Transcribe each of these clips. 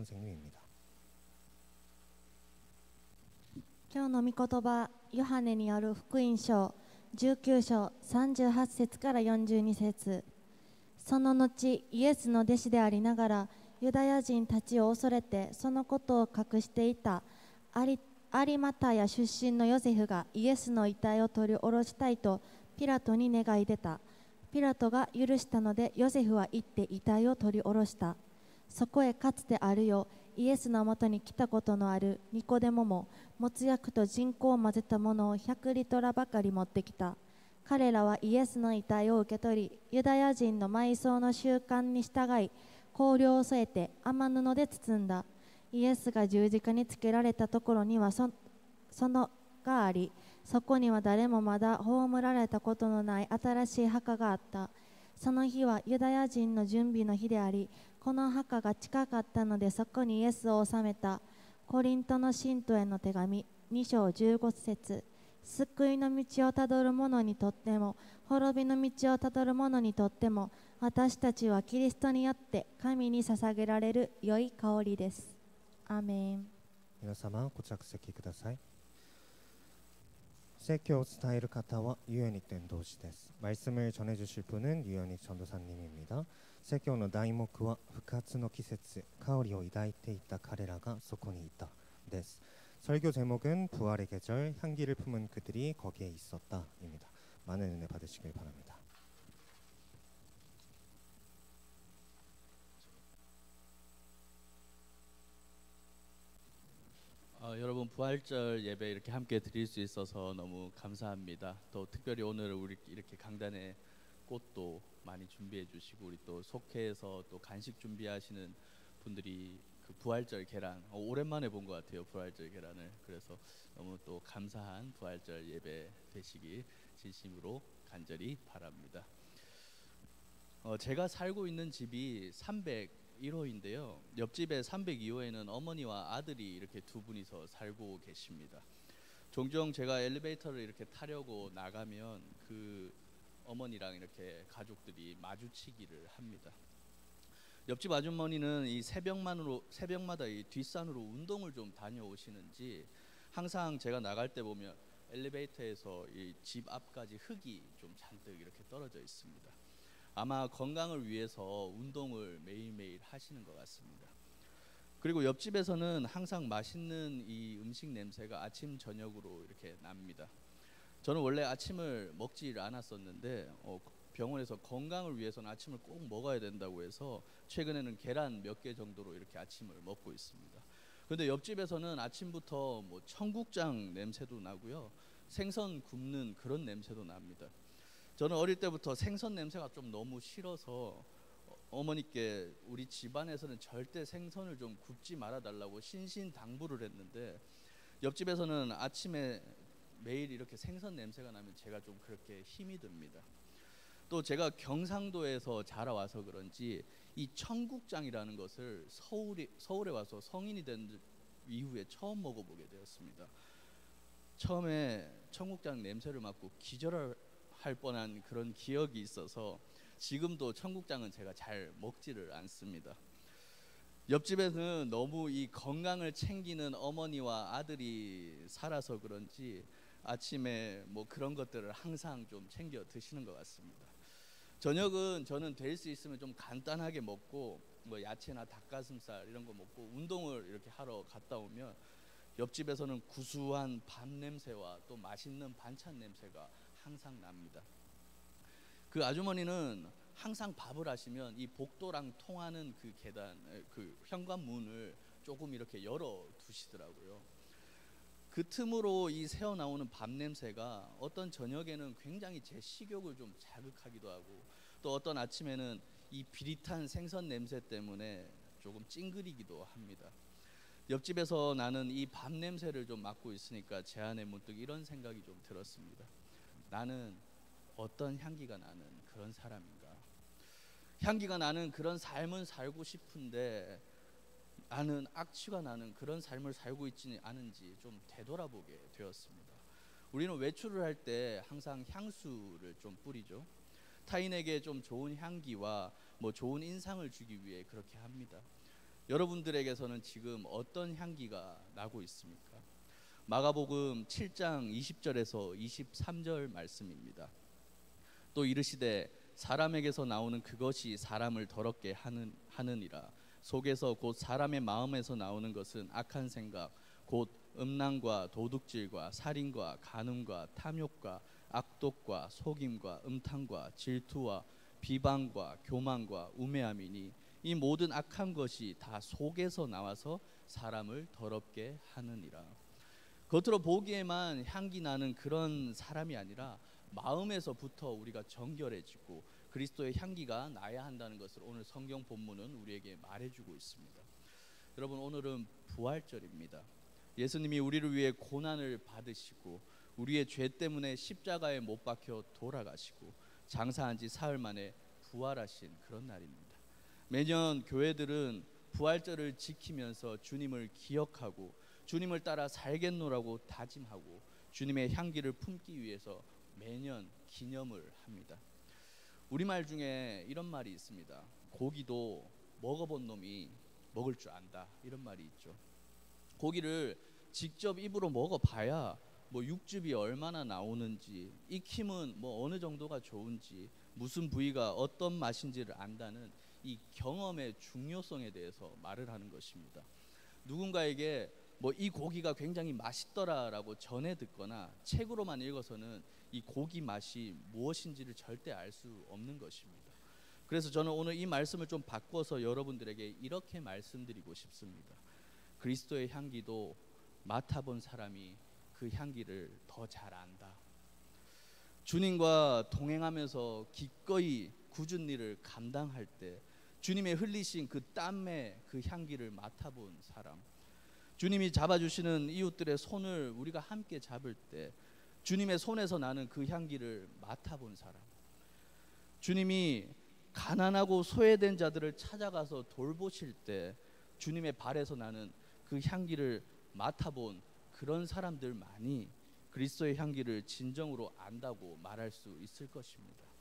선생님입니다. 今日の御言葉、ヨハネによる福音書19章38節から42節。その後、イエスの弟子でありながらユダヤ人たちを恐れてそのことを隠していたアリマタヤ出身のヨゼフがイエスの遺体を取り下ろしたいとピラトに願い出た。ピラトが許したのでヨゼフは行って遺体を取り下ろした。そこへかつてあるよイエスのもとに来たことのあるニコデモももつ薬と人工を混ぜたものを100リトラばかり持ってきた。彼らはイエスの遺体を受け取り、ユダヤ人の埋葬の習慣に従い香料を添えて雨布で包んだ。イエスが十字架につけられたところにはそのがあり、そこには誰もまだ葬られたことのない新しい墓があった。その日はユダヤ人の準備の日であり、この墓が近かったのでそこにイエスを納めた。コリントの信徒への手紙2章15節。救いの道をたどる者にとっても滅びの道をたどる者にとっても、私たちはキリストによって神に捧げられる良い香りです。アーメン。皆様ご着席ください。説教を伝える方は유현익伝道師です。말씀을 전해주실 분은 유현익 전도사님입니다.説教の題目は復活の季節、香りを抱いていた彼らがそこにいたです。설교 제목은 부활의 계절, 향기를 품은 그들이 거기에 있었다입니다. 많은 은혜 받으시길 바랍니다. 여러분 부활절 예배 이렇게 함께 드릴 수 있어서 너무 감사합니다. 또 특별히 오늘 우리 이렇게 강단에 꽃도 많이 준비해 주시고 우리 또 속회에서 또 간식 준비하시는 분들이 그 부활절 계란 오랜만에 본 것 같아요. 부활절 계란을. 그래서 너무 또 감사한 부활절 예배 되시길 진심으로 간절히 바랍니다. 제가 살고 있는 집이 301호인데요. 옆집에 302호에는 어머니와 아들이 이렇게 두 분이서 살고 계십니다. 종종 제가 엘리베이터를 이렇게 타려고 나가면 그 어머니랑 이렇게 가족들이 마주치기를 합니다. 옆집 아주머니는 이 새벽마다 이 뒷산으로 운동을 좀 다녀오시는지 항상 제가 나갈 때 보면 엘리베이터에서 이 집 앞까지 흙이 좀 잔뜩 이렇게 떨어져 있습니다. 아마 건강을 위해서 운동을 매일매일 하시는 것 같습니다. 그리고 옆집에서는 항상 맛있는 이 음식 냄새가 아침 저녁으로 이렇게 납니다. 저는 원래 아침을 먹지 않았었는데 병원에서 건강을 위해서는 아침을 꼭 먹어야 된다고 해서 최근에는 계란 몇 개 정도로 이렇게 아침을 먹고 있습니다. 그런데 옆집에서는 아침부터 뭐 청국장 냄새도 나고요, 생선 굽는 그런 냄새도 납니다. 저는 어릴 때부터 생선 냄새가 좀 너무 싫어서 어머니께 우리 집안에서는 절대 생선을 좀 굽지 말아달라고 신신당부를 했는데, 옆집에서는 아침에 매일 이렇게 생선 냄새가 나면 제가 좀 그렇게 힘이 듭니다. 또 제가 경상도에서 자라와서 그런지 이 청국장이라는 것을 서울에 와서 성인이 된 이후에 처음 먹어보게 되었습니다. 처음에 청국장 냄새를 맡고 기절할 뻔한 그런 기억이 있어서 지금도 청국장은 제가 잘 먹지를 않습니다. 옆집에는 너무 이 건강을 챙기는 어머니와 아들이 살아서 그런지 아침에 뭐 그런 것들을 항상 좀 챙겨 드시는 것 같습니다. 저녁은 저는 될 수 있으면 좀 간단하게 먹고 뭐 야채나 닭가슴살 이런 거 먹고 운동을 이렇게 하러 갔다 오면 옆집에서는 구수한 밥 냄새와 또 맛있는 반찬 냄새가 항상 납니다. 그 아주머니는 항상 밥을 하시면 이 복도랑 통하는 그 계단, 그 현관문을 조금 이렇게 열어 두시더라고요. 그 틈으로 이 새어 나오는 밥 냄새가 어떤 저녁에는 굉장히 제 식욕을 좀 자극하기도 하고, 또 어떤 아침에는 이 비릿한 생선 냄새 때문에 조금 찡그리기도 합니다. 옆집에서 나는 이 밥 냄새를 좀 맡고 있으니까 제 안에 문득 이런 생각이 좀 들었습니다. 나는 어떤 향기가 나는 그런 사람인가? 향기가 나는 그런 삶은 살고 싶은데 나는 악취가 나는 그런 삶을 살고 있지는 않은지 좀 되돌아보게 되었습니다. 우리는 외출을 할 때 항상 향수를 좀 뿌리죠. 타인에게 좀 좋은 향기와 뭐 좋은 인상을 주기 위해 그렇게 합니다. 여러분들에게서는 지금 어떤 향기가 나고 있습니까? 마가복음 7장 20절에서 23절 말씀입니다. 또 이르시되 사람에게서 나오는 그것이 사람을 더럽게 하느니라. 속에서 곧 사람의 마음에서 나오는 것은 악한 생각 곧 음란과 도둑질과 살인과 간음과 탐욕과 악독과 속임과 음탕과 질투와 비방과 교만과 우매함이니 이 모든 악한 것이 다 속에서 나와서 사람을 더럽게 하느니라. 겉으로 보기에만 향기 나는 그런 사람이 아니라 마음에서부터 우리가 정결해지고 그리스도의 향기가 나야 한다는 것을 오늘 성경 본문은 우리에게 말해주고 있습니다. 여러분, 오늘은 부활절입니다. 예수님이 우리를 위해 고난을 받으시고 우리의 죄 때문에 십자가에 못 박혀 돌아가시고 장사한 지 사흘 만에 부활하신 그런 날입니다. 매년 교회들은 부활절을 지키면서 주님을 기억하고 주님을 따라 살겠노라고 다짐하고 주님의 향기를 품기 위해서 매년 기념을 합니다. 우리말 중에 이런 말이 있습니다. 고기도 먹어본 놈이 먹을 줄 안다, 이런 말이 있죠. 고기를 직접 입으로 먹어봐야 뭐 육즙이 얼마나 나오는지, 익힘은 뭐 어느 정도가 좋은지, 무슨 부위가 어떤 맛인지를 안다는 이 경험의 중요성에 대해서 말을 하는 것입니다. 누군가에게 뭐 이 고기가 굉장히 맛있더라라고 전해 듣거나 책으로만 읽어서는 이 고기 맛이 무엇인지를 절대 알 수 없는 것입니다. 그래서 저는 오늘 이 말씀을 좀 바꿔서 여러분들에게 이렇게 말씀드리고 싶습니다. 그리스도의 향기도 맡아본 사람이 그 향기를 더 잘 안다. 주님과 동행하면서 기꺼이 굳은 일을 감당할 때 주님의 흘리신 그 땀의 그 향기를 맡아본 사람, 주님이 잡아주시는 이웃들의 손을 우리가 함께 잡을 때 주님의 손에서 나는 그 향기를 맡아본 사람, 주님이 가난하고 소외된 자들을 찾아가서 돌보실 때 주님의 발에서 나는 그 향기를 맡아본 그런 사람들만이 그리스도의 향기를 진정으로 안다고 말할 수 있을 것입니다.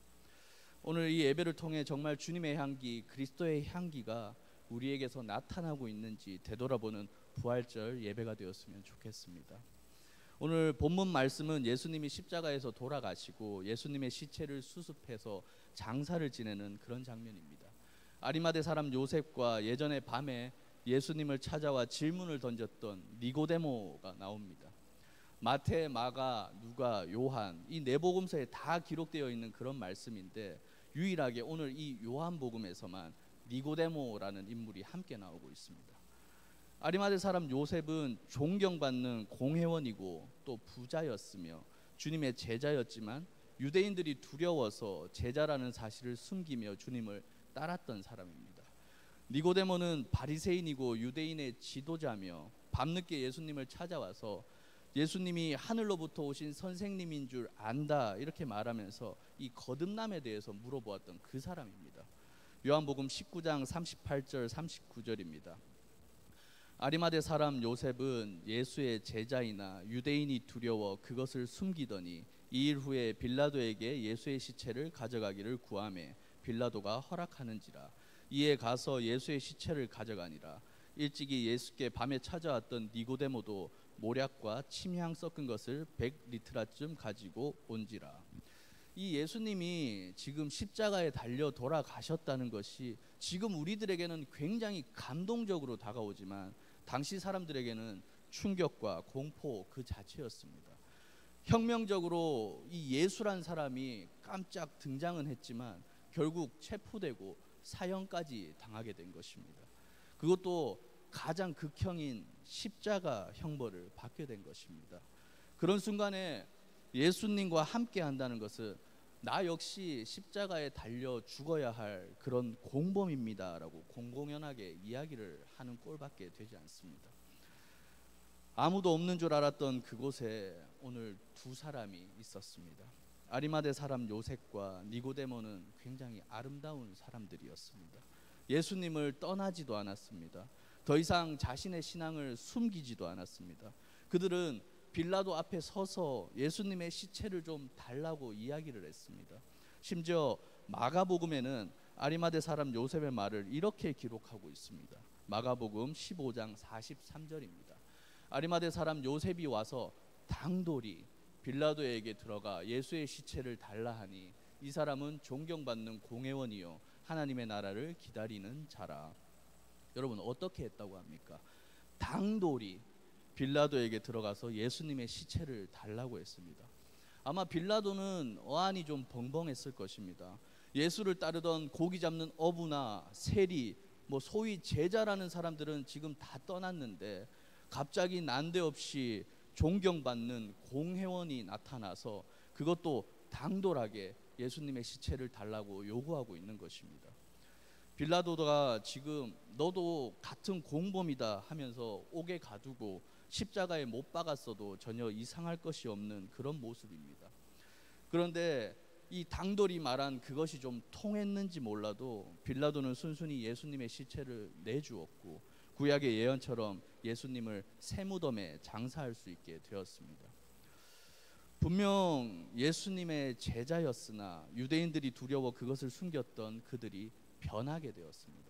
오늘 이 예배를 통해 정말 주님의 향기, 그리스도의 향기가 우리에게서 나타나고 있는지 되돌아보는 부활절 예배가 되었으면 좋겠습니다. 오늘 본문 말씀은 예수님이 십자가에서 돌아가시고 예수님의 시체를 수습해서 장사를 지내는 그런 장면입니다. 아리마대 사람 요셉과 예전에 밤에 예수님을 찾아와 질문을 던졌던 니고데모가 나옵니다. 마태, 마가, 누가, 요한 이 네 복음서에 다 기록되어 있는 그런 말씀인데 유일하게 오늘 이 요한복음에서만 니고데모라는 인물이 함께 나오고 있습니다. 아리마대 사람 요셉은 존경받는 공회원이고 또 부자였으며 주님의 제자였지만 유대인들이 두려워서 제자라는 사실을 숨기며 주님을 따랐던 사람입니다. 니고데모는 바리새인이고 유대인의 지도자며 밤늦게 예수님을 찾아와서 예수님이 하늘로부터 오신 선생님인 줄 안다 이렇게 말하면서 이 거듭남에 대해서 물어보았던 그 사람입니다. 요한복음 19장 38절 39절입니다. 아리마대 사람 요셉은 예수의 제자이나 유대인이 두려워 그것을 숨기더니 2일 후에 빌라도에게 예수의 시체를 가져가기를 구하매 빌라도가 허락하는지라. 이에 가서 예수의 시체를 가져가니라. 일찍이 예수께 밤에 찾아왔던 니고데모도 모략과 침향 섞은 것을 100리트라쯤 가지고 온지라. 이 예수님이 지금 십자가에 달려 돌아가셨다는 것이 지금 우리들에게는 굉장히 감동적으로 다가오지만 당시 사람들에게는 충격과 공포 그 자체였습니다. 혁명적으로 이 예수란 사람이 깜짝 등장은 했지만 결국 체포되고 사형까지 당하게 된 것입니다. 그것도 가장 극형인 십자가 형벌을 받게 된 것입니다. 그런 순간에 예수님과 함께 한다는 것은 나 역시 십자가에 달려 죽어야 할 그런 공범입니다 라고 공공연하게 이야기를 하는 꼴밖에 되지 않습니다. 아무도 없는 줄 알았던 그곳에 오늘 두 사람이 있었습니다. 아리마대 사람 요셉과 니고데모는 굉장히 아름다운 사람들이었습니다. 예수님을 떠나지도 않았습니다. 더 이상 자신의 신앙을 숨기지도 않았습니다. 그들은 빌라도 앞에 서서 예수님의 시체를 좀 달라고 이야기를 했습니다. 심지어 마가복음에는 아리마대 사람 요셉의 말을 이렇게 기록하고 있습니다. 마가복음 15장 43절입니다. 아리마대 사람 요셉이 와서 당돌이 빌라도에게 들어가 예수의 시체를 달라 하니 이 사람은 존경받는 공회원이요 하나님의 나라를 기다리는 자라. 여러분 어떻게 했다고 합니까? 당돌이 빌라도에게 들어가서 예수님의 시체를 달라고 했습니다. 아마 빌라도는 어안이 좀 벙벙했을 것입니다. 예수를 따르던 고기 잡는 어부나 세리, 소위 제자라는 사람들은 지금 다 떠났는데 갑자기 난데없이 존경받는 공회원이 나타나서 그것도 당돌하게 예수님의 시체를 달라고 요구하고 있는 것입니다. 빌라도가 지금 너도 같은 공범이다 하면서 옥에 가두고 십자가에 못 박았어도 전혀 이상할 것이 없는 그런 모습입니다. 그런데 이 당돌이 말한 그것이 좀 통했는지 몰라도 빌라도는 순순히 예수님의 시체를 내주었고 구약의 예언처럼 예수님을 새무덤에 장사할 수 있게 되었습니다. 분명 예수님의 제자였으나 유대인들이 두려워 그것을 숨겼던 그들이 변하게 되었습니다.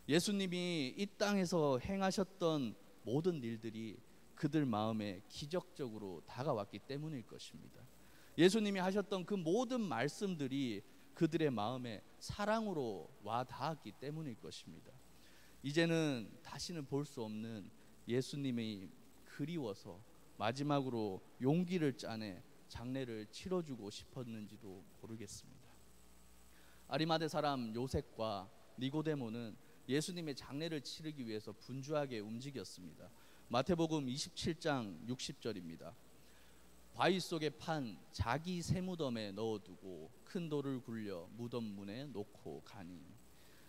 예수님이 이 땅에서 행하셨던 모든 일들이 그들 마음에 기적적으로 다가왔기 때문일 것입니다. 예수님이 하셨던 그 모든 말씀들이 그들의 마음에 사랑으로 와 닿았기 때문일 것입니다. 이제는 다시는 볼 수 없는 예수님이 그리워서 마지막으로 용기를 짜내 장례를 치러주고 싶었는지도 모르겠습니다. 아리마대 사람 요셉과 니고데모는 예수님의 장례를 치르기 위해서 분주하게 움직였습니다. 마태복음 27장 60절입니다. 바위 속에 판 자기 새무덤에 넣어두고 큰 돌을 굴려 무덤 문에 놓고 가니.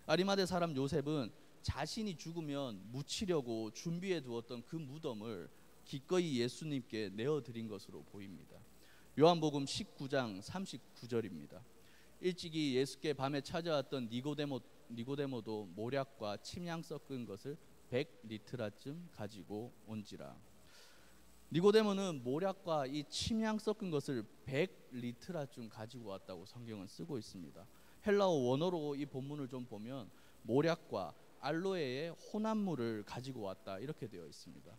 아리마대 사람 요셉은 자신이 죽으면 묻히려고 준비해 두었던 그 무덤을 기꺼이 예수님께 내어드린 것으로 보입니다. 요한복음 19장 39절입니다. 일찍이 예수께 밤에 찾아왔던 니고데모도 모략과 침향 섞은 것을 100리트라쯤 가지고 온지라. 니고데모는 모략과 이 침향 섞은 것을 100리트라쯤 가지고 왔다고 성경은 쓰고 있습니다. 헬라어 원어로 이 본문을 좀 보면 모략과 알로에의 혼합물을 가지고 왔다 이렇게 되어 있습니다.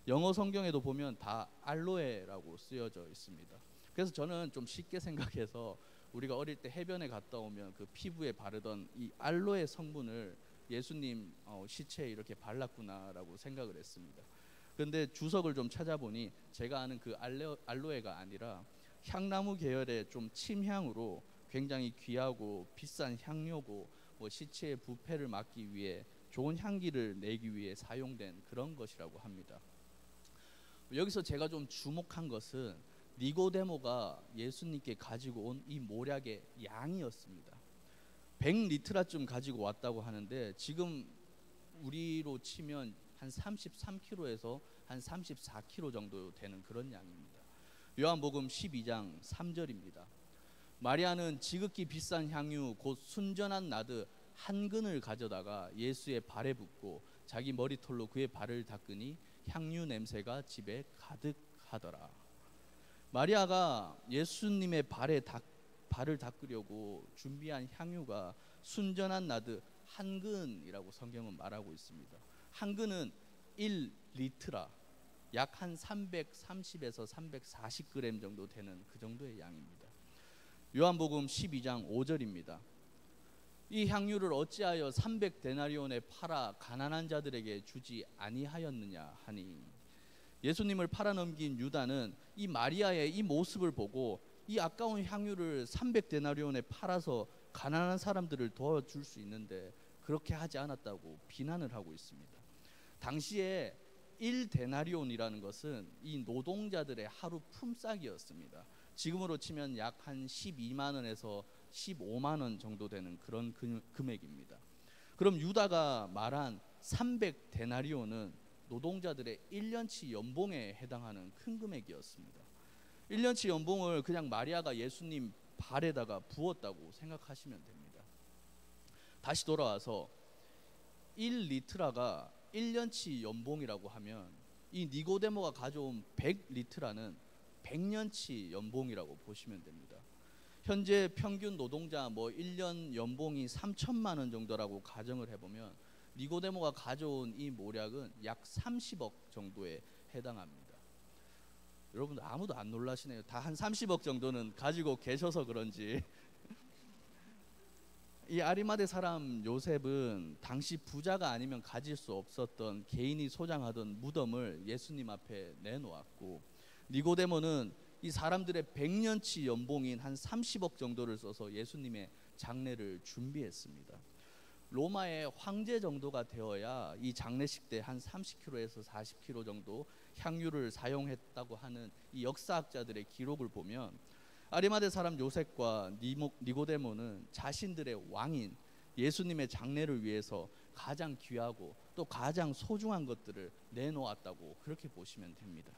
영어 성경에도 보면 다 알로에라고 쓰여져 있습니다. 그래서 저는 좀 쉽게 생각해서 우리가 어릴 때 해변에 갔다 오면 그 피부에 바르던 이 알로에 성분을 예수님 시체에 이렇게 발랐구나라고 생각을 했습니다. 그런데 주석을 좀 찾아보니 제가 아는 그 알로에가 아니라 향나무 계열의 좀 침향으로 굉장히 귀하고 비싼 향료고 시체의 부패를 막기 위해 좋은 향기를 내기 위해 사용된 그런 것이라고 합니다. 여기서 제가 좀 주목한 것은 니고데모가 예수님께 가지고 온 이 모략의 양이었습니다. 100리트라쯤 가지고 왔다고 하는데 지금 우리로 치면 한 33kg에서 한 34kg 정도 되는 그런 양입니다. 요한복음 12장 3절입니다. 마리아는 지극히 비싼 향유 곧 순전한 나드 한 근을 가져다가 예수의 발에 붓고 자기 머리털로 그의 발을 닦으니 향유 냄새가 집에 가득하더라. 마리아가 예수님의 발을 닦으려고 준비한 향유가 순전한 나드 한 근이라고 성경은 말하고 있습니다. 한 근은 1리트라, 약 한 330에서 340g 정도 되는 그 정도의 양입니다. 요한복음 12장 5절입니다. 이 향유를 어찌하여 300데나리온에 팔아 가난한 자들에게 주지 아니하였느냐 하니. 예수님을 팔아넘긴 유다는 이 마리아의 이 모습을 보고 이 아까운 향유를 300데나리온에 팔아서 가난한 사람들을 도와줄 수 있는데 그렇게 하지 않았다고 비난을 하고 있습니다. 당시에 1데나리온이라는 것은 이 노동자들의 하루 품삯이었습니다. 지금으로 치면 약 한 12만 원에서 15만 원 정도 되는 그런 금액입니다. 그럼 유다가 말한 300데나리온은 노동자들의 1년치 연봉에 해당하는 큰 금액이었습니다. 1년치 연봉을 그냥 마리아가 예수님 발에다가 부었다고 생각하시면 됩니다. 다시 돌아와서 1리트라가 1년치 연봉이라고 하면 이 니고데모가 가져온 100리트라는 100년치 연봉이라고 보시면 됩니다. 현재 평균 노동자 1년 연봉이 3천만 원 정도라고 가정을 해보면 니고데모가 가져온 이 모략은 약 30억 정도에 해당합니다. 여러분들 아무도 안 놀라시네요. 다 한 30억 정도는 가지고 계셔서 그런지. 이 아리마대 사람 요셉은 당시 부자가 아니면 가질 수 없었던 개인이 소장하던 무덤을 예수님 앞에 내놓았고, 니고데모는 이 사람들의 100년치 연봉인 한 30억 정도를 써서 예수님의 장례를 준비했습니다. 로마의 황제 정도가 되어야 이 장례식 때 한 30kg에서 40kg 정도 향유를 사용했다고 하는 이 역사학자들의 기록을 보면, 아리마대 사람 요셉과 니고데모는 자신들의 왕인 예수님의 장례를 위해서 가장 귀하고 또 가장 소중한 것들을 내놓았다고 그렇게 보시면 됩니다.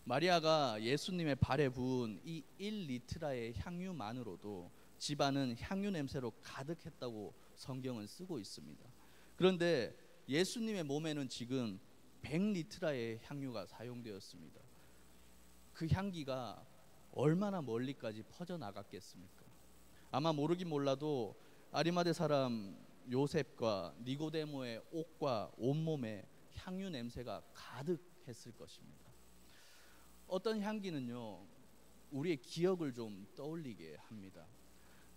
마리아가 예수님의 발에 부은 이 1리트라의 향유만으로도 집안은 향유 냄새로 가득했다고 성경은 쓰고 있습니다. 그런데 예수님의 몸에는 지금 100리트라의 향유가 사용되었습니다. 그 향기가 얼마나 멀리까지 퍼져나갔겠습니까? 아마 모르긴 몰라도 아리마대 사람 요셉과 니고데모의 옷과 온몸에 향유 냄새가 가득했을 것입니다. 어떤 향기는요, 우리의 기억을 좀 떠올리게 합니다.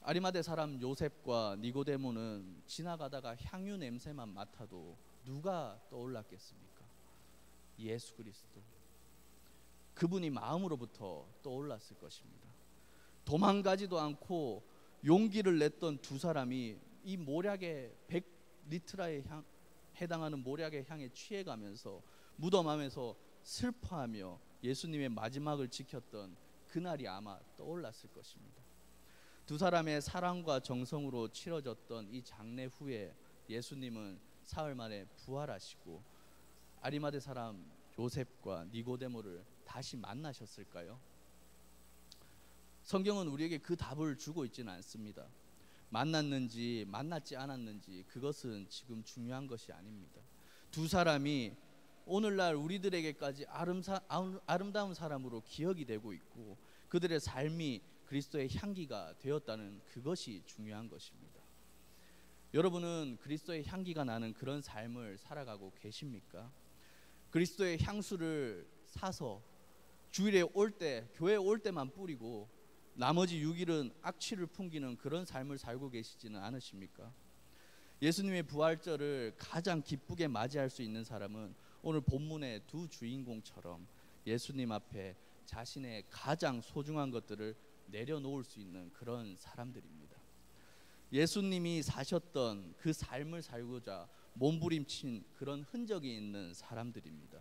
아리마대 사람 요셉과 니고데모는 지나가다가 향유 냄새만 맡아도 누가 떠올랐겠습니까? 예수 그리스도. 그분이 마음으로부터 떠올랐을 것입니다. 도망가지도 않고 용기를 냈던 두 사람이 이 모략의 100리트라에 해당하는 모략의 향에 취해가면서 무덤 안에서 슬퍼하며 예수님의 마지막을 지켰던 그날이 아마 떠올랐을 것입니다. 두 사람의 사랑과 정성으로 치러졌던 이 장례 후에 예수님은 사흘 만에 부활하시고 아리마대 사람 요셉과 니고데모를 다시 만나셨을까요? 성경은 우리에게 그 답을 주고 있지는 않습니다. 만났는지 만났지 않았는지 그것은 지금 중요한 것이 아닙니다. 두 사람이 오늘날 우리들에게까지 아름다운 사람으로 기억이 되고 있고 그들의 삶이 그리스도의 향기가 되었다는 그것이 중요한 것입니다. 여러분은 그리스도의 향기가 나는 그런 삶을 살아가고 계십니까? 그리스도의 향수를 사서 주일에 올 때, 교회에 올 때만 뿌리고 나머지 6일은 악취를 풍기는 그런 삶을 살고 계시지는 않으십니까? 예수님의 부활절을 가장 기쁘게 맞이할 수 있는 사람은 오늘 본문의 두 주인공처럼 예수님 앞에 자신의 가장 소중한 것들을 내려놓을 수 있는 그런 사람들입니다. 예수님이 사셨던 그 삶을 살고자 몸부림친 그런 흔적이 있는 사람들입니다.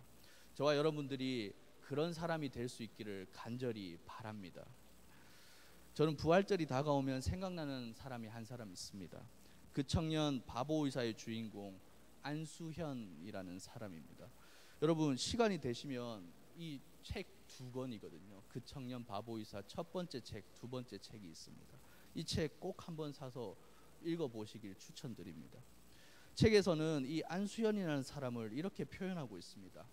저와 여러분들이 그런 사람이 될 수 있기를 간절히 바랍니다. 저는 부활절이 다가오면 생각나는 사람이 한 사람 있습니다. 그 청년 바보 의사의 주인공 안수현이라는 사람입니다. 여러분 시간이 되시면 이 책 두 권이거든요. 그 청년 바보 의사 첫 번째 책, 두 번째 책이 있습니다. 이 책 꼭 한번 사서 읽어보시길 추천드립니다. 책에서는 이 안수현이라는 사람을 이렇게 표현하고 있습니다.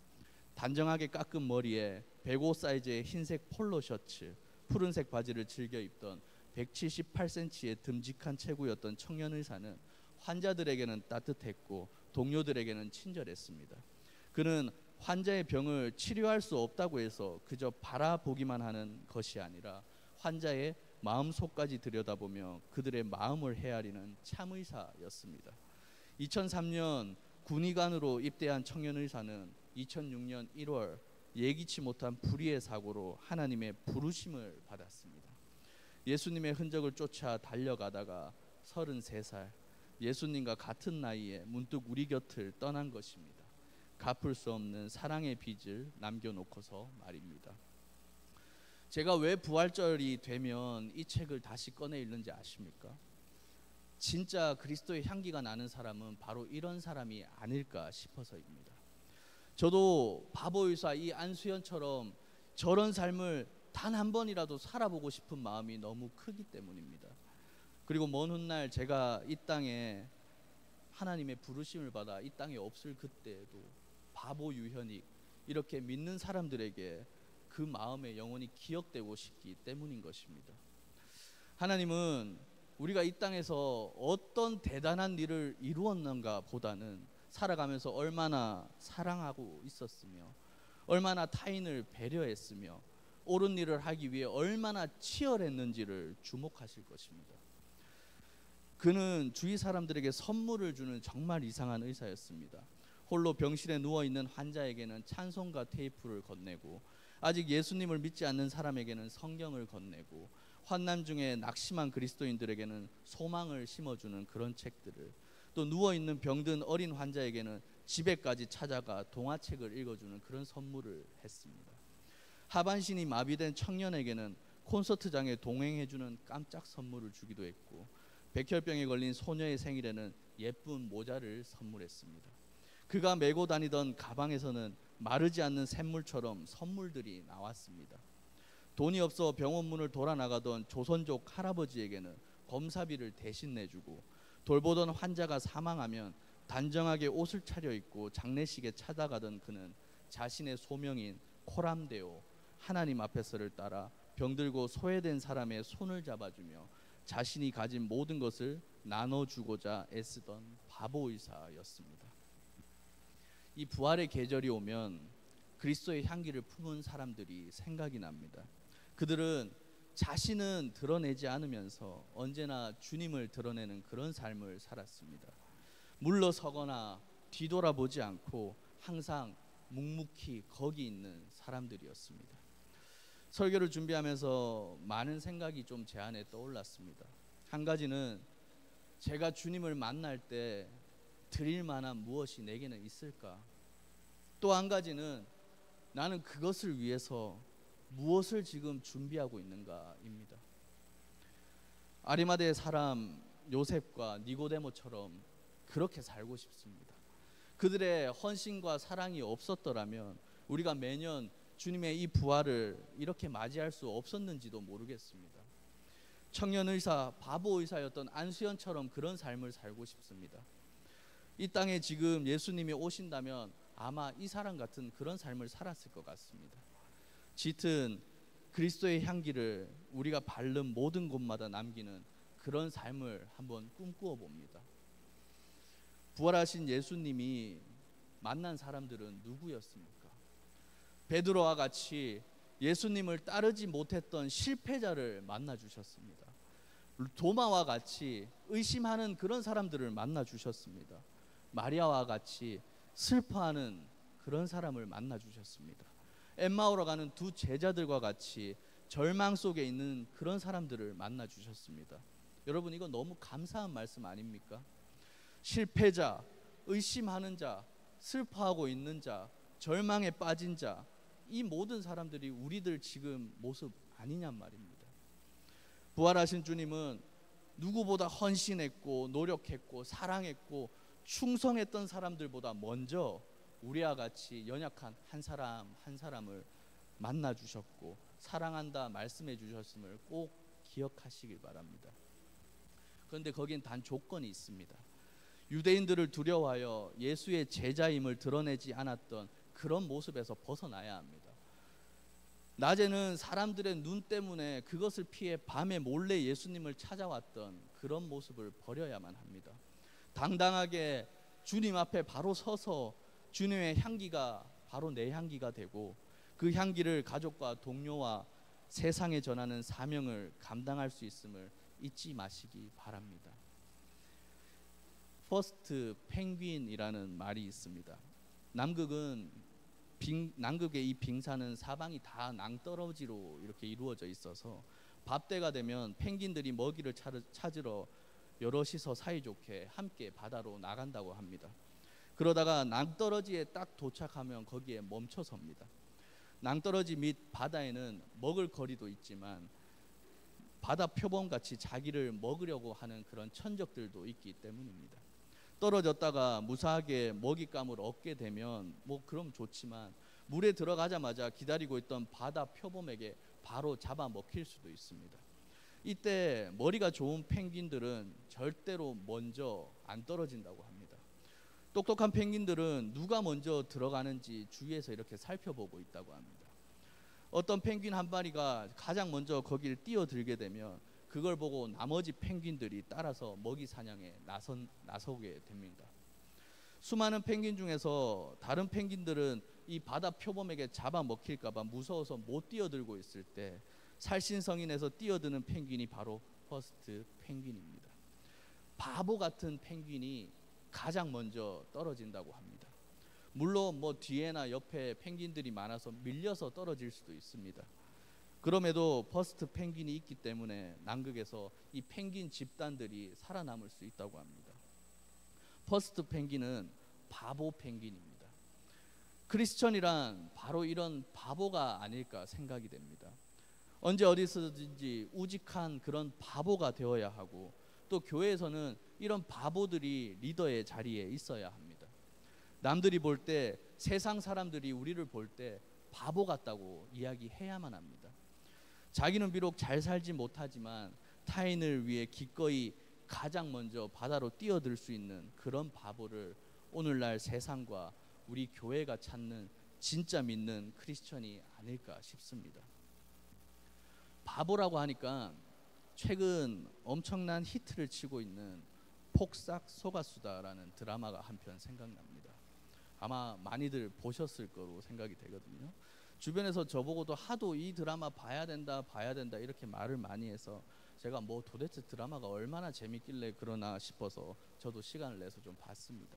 단정하게 깎은 머리에 105 사이즈의 흰색 폴로 셔츠, 푸른색 바지를 즐겨 입던 178cm의 듬직한 체구였던 청년 의사는 환자들에게는 따뜻했고 동료들에게는 친절했습니다. 그는 환자의 병을 치료할 수 없다고 해서 그저 바라보기만 하는 것이 아니라 환자의 마음속까지 들여다보며 그들의 마음을 헤아리는 참의사였습니다. 2003년 군의관으로 입대한 청년 의사는 2006년 1월 예기치 못한 불의의 사고로 하나님의 부르심을 받았습니다. 예수님의 흔적을 쫓아 달려가다가 33살 예수님과 같은 나이에 문득 우리 곁을 떠난 것입니다. 갚을 수 없는 사랑의 빚을 남겨놓고서 말입니다. 제가 왜 부활절이 되면 이 책을 다시 꺼내 읽는지 아십니까? 진짜 그리스도의 향기가 나는 사람은 바로 이런 사람이 아닐까 싶어서입니다. 저도 바보 의사 이 안수현처럼 저런 삶을 단 한 번이라도 살아보고 싶은 마음이 너무 크기 때문입니다. 그리고 먼 훗날 제가 이 땅에 하나님의 부르심을 받아 이 땅에 없을 그때에도 바보 유현익 이렇게 믿는 사람들에게 그 마음에 영원히 기억되고 싶기 때문인 것입니다. 하나님은 우리가 이 땅에서 어떤 대단한 일을 이루었는가 보다는 살아가면서 얼마나 사랑하고 있었으며 얼마나 타인을 배려했으며 옳은 일을 하기 위해 얼마나 치열했는지를 주목하실 것입니다. 그는 주위 사람들에게 선물을 주는 정말 이상한 의사였습니다. 홀로 병실에 누워있는 환자에게는 찬송가 테이프를 건네고 아직 예수님을 믿지 않는 사람에게는 성경을 건네고 환난 중에 낙심한 그리스도인들에게는 소망을 심어주는 그런 책들을, 또 누워있는 병든 어린 환자에게는 집에까지 찾아가 동화책을 읽어주는 그런 선물을 했습니다. 하반신이 마비된 청년에게는 콘서트장에 동행해주는 깜짝 선물을 주기도 했고 백혈병에 걸린 소녀의 생일에는 예쁜 모자를 선물했습니다. 그가 메고 다니던 가방에서는 마르지 않는 샘물처럼 선물들이 나왔습니다. 돈이 없어 병원 문을 돌아 나가던 조선족 할아버지에게는 검사비를 대신 내주고 돌보던 환자가 사망하면 단정하게 옷을 차려입고 장례식에 찾아가던 그는 자신의 소명인 코람데오 하나님 앞에서를 따라 병들고 소외된 사람의 손을 잡아주며 자신이 가진 모든 것을 나눠주고자 애쓰던 바보 의사였습니다. 이 부활의 계절이 오면 그리스도의 향기를 품은 사람들이 생각이 납니다. 그들은 자신은 드러내지 않으면서 언제나 주님을 드러내는 그런 삶을 살았습니다. 물러서거나 뒤돌아보지 않고 항상 묵묵히 거기 있는 사람들이었습니다. 설교를 준비하면서 많은 생각이 좀 제 안에 떠올랐습니다. 한 가지는 제가 주님을 만날 때 드릴 만한 무엇이 내게는 있을까? 또 한 가지는 나는 그것을 위해서 무엇을 지금 준비하고 있는가입니다. 아리마대의 사람 요셉과 니고데모처럼 그렇게 살고 싶습니다. 그들의 헌신과 사랑이 없었더라면 우리가 매년 주님의 이 부활을 이렇게 맞이할 수 없었는지도 모르겠습니다. 청년 의사, 바보 의사였던 안수연처럼 그런 삶을 살고 싶습니다. 이 땅에 지금 예수님이 오신다면 아마 이 사람 같은 그런 삶을 살았을 것 같습니다. 짙은 그리스도의 향기를 우리가 밟는 모든 곳마다 남기는 그런 삶을 한번 꿈꾸어 봅니다. 부활하신 예수님이 만난 사람들은 누구였습니까? 베드로와 같이 예수님을 따르지 못했던 실패자를 만나 주셨습니다. 도마와 같이 의심하는 그런 사람들을 만나 주셨습니다. 마리아와 같이 슬퍼하는 그런 사람을 만나 주셨습니다. 엠마오로 가는 두 제자들과 같이 절망 속에 있는 그런 사람들을 만나 주셨습니다. 여러분, 이거 너무 감사한 말씀 아닙니까? 실패자, 의심하는 자, 슬퍼하고 있는 자, 절망에 빠진 자, 이 모든 사람들이 우리들 지금 모습 아니냔 말입니다. 부활하신 주님은 누구보다 헌신했고 노력했고 사랑했고 충성했던 사람들보다 먼저 우리와 같이 연약한 한 사람 한 사람을 만나 주셨고 사랑한다 말씀해 주셨음을 꼭 기억하시길 바랍니다. 그런데 거긴 단 조건이 있습니다. 유대인들을 두려워하여 예수의 제자임을 드러내지 않았던 그런 모습에서 벗어나야 합니다. 낮에는 사람들의 눈 때문에 그것을 피해 밤에 몰래 예수님을 찾아왔던 그런 모습을 버려야만 합니다. 당당하게 주님 앞에 바로 서서 주님의 향기가 바로 내 향기가 되고 그 향기를 가족과 동료와 세상에 전하는 사명을 감당할 수 있음을 잊지 마시기 바랍니다. 퍼스트 펭귄이라는 말이 있습니다. 남극의 이 빙산은 사방이 다 낭떠러지로 이렇게 이루어져 있어서 밥때가 되면 펭귄들이 먹이를 찾으러 여럿이서 사이좋게 함께 바다로 나간다고 합니다. 그러다가 낭떠러지에 딱 도착하면 거기에 멈춰 섭니다. 낭떠러지 밑 바다에는 먹을 거리도 있지만 바다 표범같이 자기를 먹으려고 하는 그런 천적들도 있기 때문입니다. 떨어졌다가 무사하게 먹잇감을 얻게 되면 뭐 그럼 좋지만 물에 들어가자마자 기다리고 있던 바다 표범에게 바로 잡아먹힐 수도 있습니다. 이때 머리가 좋은 펭귄들은 절대로 먼저 안 떨어진다고 합니다. 똑똑한 펭귄들은 누가 먼저 들어가는지 주위에서 이렇게 살펴보고 있다고 합니다. 어떤 펭귄 한 마리가 가장 먼저 거기를 뛰어들게 되면 그걸 보고 나머지 펭귄들이 따라서 먹이 사냥에 나서게 됩니다. 수많은 펭귄 중에서 다른 펭귄들은 이 바다 표범에게 잡아먹힐까봐 무서워서 못 뛰어들고 있을 때 살신성인에서 뛰어드는 펭귄이 바로 퍼스트 펭귄입니다. 바보 같은 펭귄이 가장 먼저 떨어진다고 합니다. 물론 뭐 뒤에나 옆에 펭귄들이 많아서 밀려서 떨어질 수도 있습니다. 그럼에도 퍼스트 펭귄이 있기 때문에 남극에서 이 펭귄 집단들이 살아남을 수 있다고 합니다. 퍼스트 펭귄은 바보 펭귄입니다. 크리스천이란 바로 이런 바보가 아닐까 생각이 됩니다. 언제 어디서든지 우직한 그런 바보가 되어야 하고, 또 교회에서는 이런 바보들이 리더의 자리에 있어야 합니다. 남들이 볼 때, 세상 사람들이 우리를 볼 때 바보 같다고 이야기해야만 합니다. 자기는 비록 잘 살지 못하지만 타인을 위해 기꺼이 가장 먼저 바다로 뛰어들 수 있는 그런 바보를 오늘날 세상과 우리 교회가 찾는 진짜 믿는 크리스천이 아닐까 싶습니다. 바보라고 하니까 최근 엄청난 히트를 치고 있는 폭삭 속았수다라는 드라마가 한편 생각납니다. 아마 많이들 보셨을 거로 생각이 되거든요. 주변에서 저보고도 하도 이 드라마 봐야 된다 이렇게 말을 많이 해서 제가 뭐 도대체 드라마가 얼마나 재밌길래 그러나 싶어서 저도 시간을 내서 좀 봤습니다.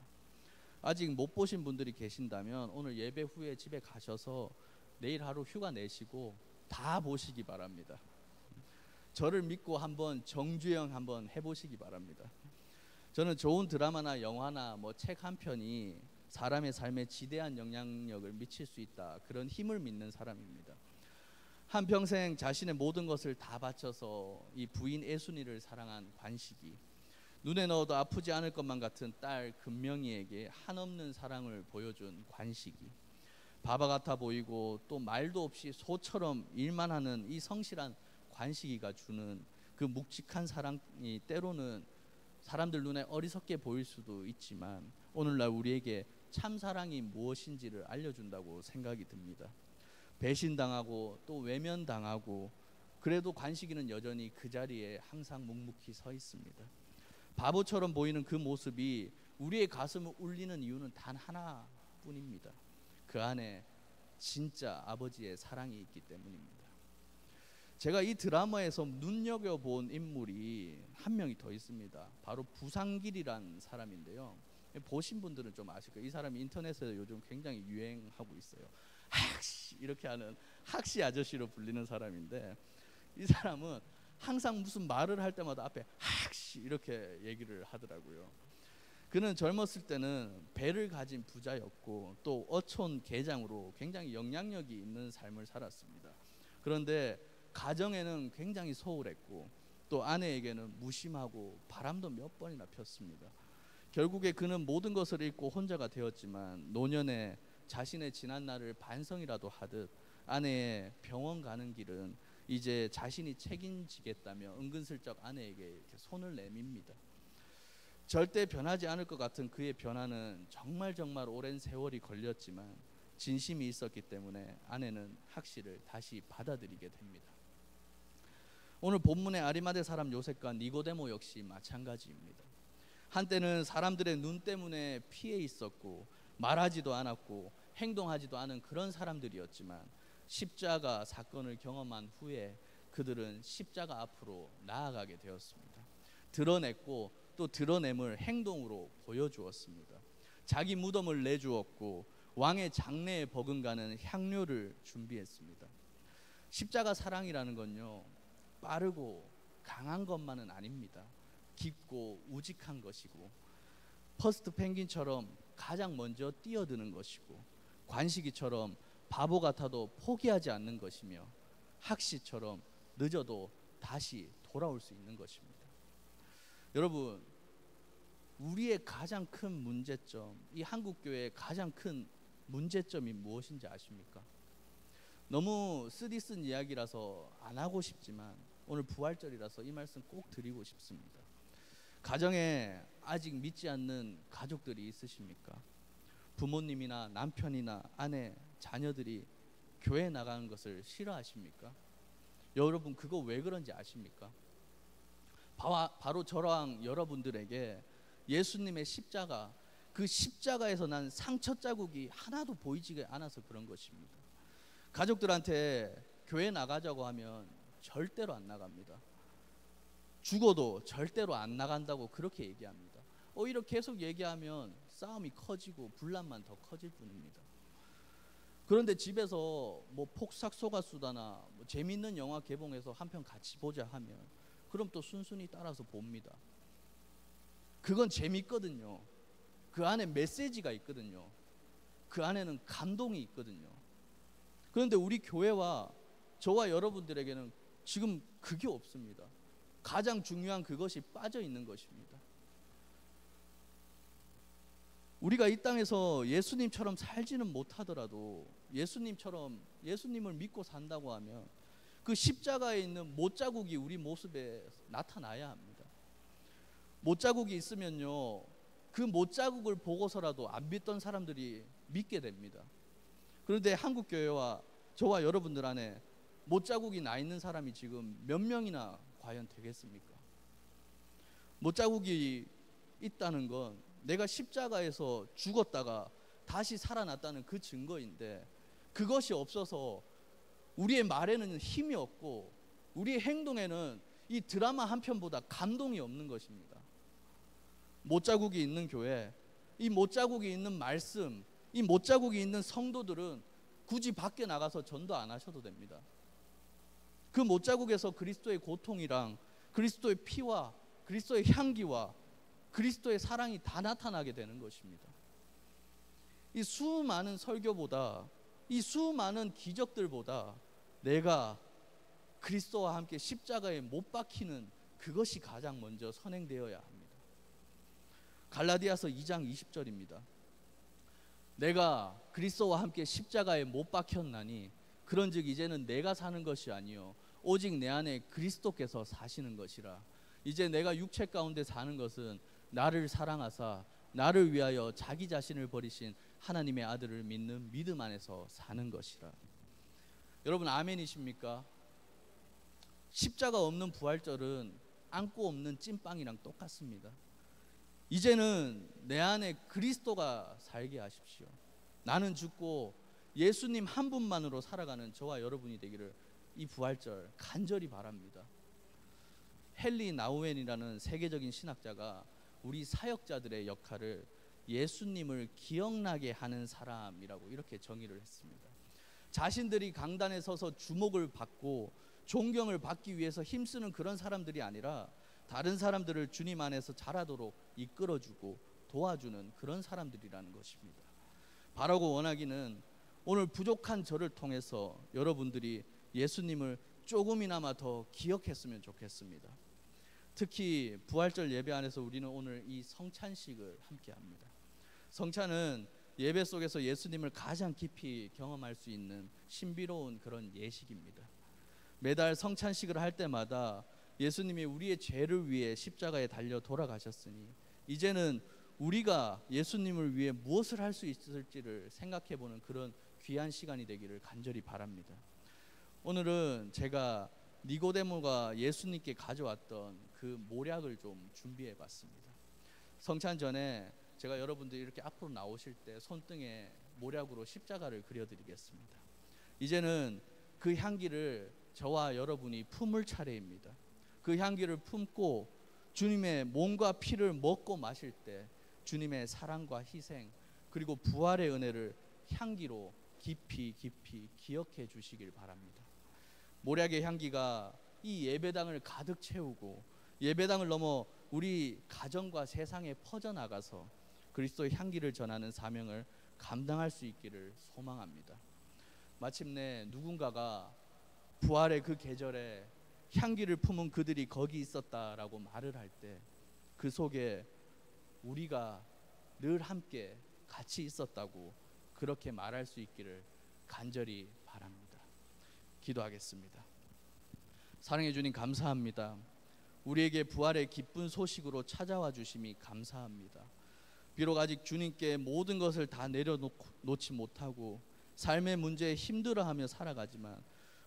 아직 못 보신 분들이 계신다면 오늘 예배 후에 집에 가셔서 내일 하루 휴가 내시고 다 보시기 바랍니다. 저를 믿고 한번 정주행 한번 해보시기 바랍니다. 저는 좋은 드라마나 영화나 뭐 책 한 편이 사람의 삶에 지대한 영향력을 미칠 수 있다, 그런 힘을 믿는 사람입니다. 한평생 자신의 모든 것을 다 바쳐서 이 부인 애순이를 사랑한 관식이, 눈에 넣어도 아프지 않을 것만 같은 딸 금명이에게 한없는 사랑을 보여준 관식이, 바바 같아 보이고 또 말도 없이 소처럼 일만 하는 이 성실한 관식이가 주는 그 묵직한 사랑이 때로는 사람들 눈에 어리석게 보일 수도 있지만 오늘날 우리에게 참 사랑이 무엇인지를 알려준다고 생각이 듭니다. 배신당하고 또 외면당하고 그래도 관식이는 여전히 그 자리에 항상 묵묵히 서 있습니다. 바보처럼 보이는 그 모습이 우리의 가슴을 울리는 이유는 단 하나뿐입니다. 그 안에 진짜 아버지의 사랑이 있기 때문입니다. 제가 이 드라마에서 눈여겨본 인물이 한 명이 더 있습니다. 바로 부상길이란 사람인데요. 보신 분들은 좀 아실 거예요. 이 사람이 인터넷에서 요즘 굉장히 유행하고 있어요. 학시 이렇게 하는 학시 아저씨로 불리는 사람인데, 이 사람은 항상 무슨 말을 할 때마다 앞에 학시 이렇게 얘기를 하더라고요. 그는 젊었을 때는 배를 가진 부자였고 또 어촌 계장으로 굉장히 영향력이 있는 삶을 살았습니다. 그런데 가정에는 굉장히 소홀했고 또 아내에게는 무심하고 바람도 몇 번이나 폈습니다. 결국에 그는 모든 것을 잃고 혼자가 되었지만 노년에 자신의 지난 날을 반성이라도 하듯 아내의 병원 가는 길은 이제 자신이 책임지겠다며 은근슬쩍 아내에게 이렇게 손을 내밉니다. 절대 변하지 않을 것 같은 그의 변화는 정말 오랜 세월이 걸렸지만 진심이 있었기 때문에 아내는 학시를 다시 받아들이게 됩니다. 오늘 본문의 아리마대 사람 요셉과 니고데모 역시 마찬가지입니다. 한때는 사람들의 눈 때문에 피해 있었고 말하지도 않았고 행동하지도 않은 그런 사람들이었지만 십자가 사건을 경험한 후에 그들은 십자가 앞으로 나아가게 되었습니다. 드러냈고 또 드러냄을 행동으로 보여주었습니다. 자기 무덤을 내주었고 왕의 장례에 버금가는 향료를 준비했습니다. 십자가 사랑이라는 건요, 빠르고 강한 것만은 아닙니다. 깊고 우직한 것이고 퍼스트 펭귄처럼 가장 먼저 뛰어드는 것이고 관식이처럼 바보 같아도 포기하지 않는 것이며 학시처럼 늦어도 다시 돌아올 수 있는 것입니다. 여러분, 우리의 가장 큰 문제점, 이 한국교회의 가장 큰 문제점이 무엇인지 아십니까? 너무 쓰디쓴 이야기라서 안 하고 싶지만 오늘 부활절이라서 이 말씀 꼭 드리고 싶습니다. 가정에 아직 믿지 않는 가족들이 있으십니까? 부모님이나 남편이나 아내, 자녀들이 교회 나가는 것을 싫어하십니까? 여러분, 그거 왜 그런지 아십니까? 바로 저랑 여러분들에게 예수님의 십자가, 그 십자가에서 난 상처 자국이 하나도 보이지 않아서 그런 것입니다. 가족들한테 교회 나가자고 하면 절대로 안 나갑니다. 죽어도 절대로 안 나간다고 그렇게 얘기합니다. 오히려 계속 얘기하면 싸움이 커지고 분란만 더 커질 뿐입니다. 그런데 집에서 뭐 폭삭 속았수다나 뭐 재밌는 영화 개봉해서 한 편 같이 보자 하면 그럼 또 순순히 따라서 봅니다. 그건 재밌거든요. 그 안에 메시지가 있거든요. 그 안에는 감동이 있거든요. 그런데 우리 교회와 저와 여러분들에게는 지금 그게 없습니다. 가장 중요한 그것이 빠져 있는 것입니다. 우리가 이 땅에서 예수님처럼 살지는 못하더라도 예수님을 믿고 산다고 하면 그 십자가에 있는 못자국이 우리 모습에 나타나야 합니다. 못자국이 있으면요, 그 못자국을 보고서라도 안 믿던 사람들이 믿게 됩니다. 그런데 한국교회와 저와 여러분들 안에 못자국이 나 있는 사람이 지금 몇 명이나 과연 되겠습니까? 못자국이 있다는 건 내가 십자가에서 죽었다가 다시 살아났다는 그 증거인데, 그것이 없어서 우리의 말에는 힘이 없고 우리의 행동에는 이 드라마 한 편보다 감동이 없는 것입니다. 못자국이 있는 교회, 이 못자국이 있는 말씀, 이 못자국이 있는 성도들은 굳이 밖에 나가서 전도 안 하셔도 됩니다. 그 못자국에서 그리스도의 고통이랑 그리스도의 피와 그리스도의 향기와 그리스도의 사랑이 다 나타나게 되는 것입니다. 이 수많은 설교보다, 이 수많은 기적들보다 내가 그리스도와 함께 십자가에 못 박히는 그것이 가장 먼저 선행되어야 합니다. 갈라디아서 2장 20절입니다. 내가 그리스도와 함께 십자가에 못 박혔나니 그런즉 이제는 내가 사는 것이 아니요 오직 내 안에 그리스도께서 사시는 것이라. 이제 내가 육체 가운데 사는 것은 나를 사랑하사 나를 위하여 자기 자신을 버리신 하나님의 아들을 믿는 믿음 안에서 사는 것이라. 여러분 아멘이십니까? 십자가 없는 부활절은 안고 없는 찐빵이랑 똑같습니다. 이제는 내 안에 그리스도가 살게 하십시오. 나는 죽고 예수님 한 분만으로 살아가는 저와 여러분이 되기를 이 부활절 간절히 바랍니다. 헨리 나우엔이라는 세계적인 신학자가 우리 사역자들의 역할을 예수님을 기억나게 하는 사람이라고 이렇게 정의를 했습니다. 자신들이 강단에 서서 주목을 받고 존경을 받기 위해서 힘쓰는 그런 사람들이 아니라 다른 사람들을 주님 안에서 자라도록 이끌어주고 도와주는 그런 사람들이라는 것입니다. 바라고 원하기는 오늘 부족한 저를 통해서 여러분들이 예수님을 조금이나마 더 기억했으면 좋겠습니다. 특히 부활절 예배 안에서 우리는 오늘 이 성찬식을 함께 합니다. 성찬은 예배 속에서 예수님을 가장 깊이 경험할 수 있는 신비로운 그런 예식입니다. 매달 성찬식을 할 때마다 예수님이 우리의 죄를 위해 십자가에 달려 돌아가셨으니 이제는 우리가 예수님을 위해 무엇을 할 수 있을지를 생각해보는 그런 귀한 시간이 되기를 간절히 바랍니다. 오늘은 제가 니고데모가 예수님께 가져왔던 그 모략을 좀 준비해 봤습니다. 성찬 전에 제가 여러분들이 이렇게 앞으로 나오실 때 손등에 모략으로 십자가를 그려드리겠습니다. 이제는 그 향기를 저와 여러분이 품을 차례입니다. 그 향기를 품고 주님의 몸과 피를 먹고 마실 때 주님의 사랑과 희생 그리고 부활의 은혜를 향기로 깊이 기억해 주시길 바랍니다. 모략의 향기가 이 예배당을 가득 채우고 예배당을 넘어 우리 가정과 세상에 퍼져나가서 그리스도의 향기를 전하는 사명을 감당할 수 있기를 소망합니다. 마침내 누군가가 부활의 그 계절에 향기를 품은 그들이 거기 있었다라고 말을 할 때 그 속에 우리가 늘 함께 같이 있었다고 그렇게 말할 수 있기를 간절히 바랍니다. 기도하겠습니다. 사랑해 주님 감사합니다. 우리에게 부활의 기쁜 소식으로 찾아와 주심이 감사합니다. 비록 아직 주님께 모든 것을 다 내려놓지 못하고 삶의 문제에 힘들어하며 살아가지만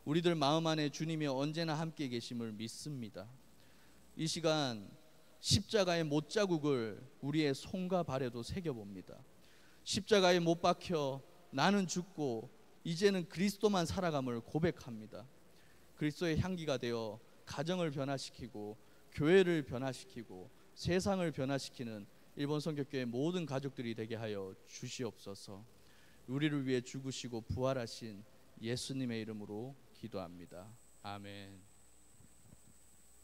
우리들 마음 안에 주님이 언제나 함께 계심을 믿습니다. 이 시간 십자가의 못자국을 우리의 손과 발에도 새겨봅니다. 십자가에 못 박혀 나는 죽고 이제는 그리스도만 살아감을 고백합니다. 그리스도의 향기가 되어 가정을 변화시키고 교회를 변화시키고 세상을 변화시키는 일본 성결교회 모든 가족들이 되게 하여 주시옵소서. 우리를 위해 죽으시고 부활하신 예수님의 이름으로 기도합니다. 아멘.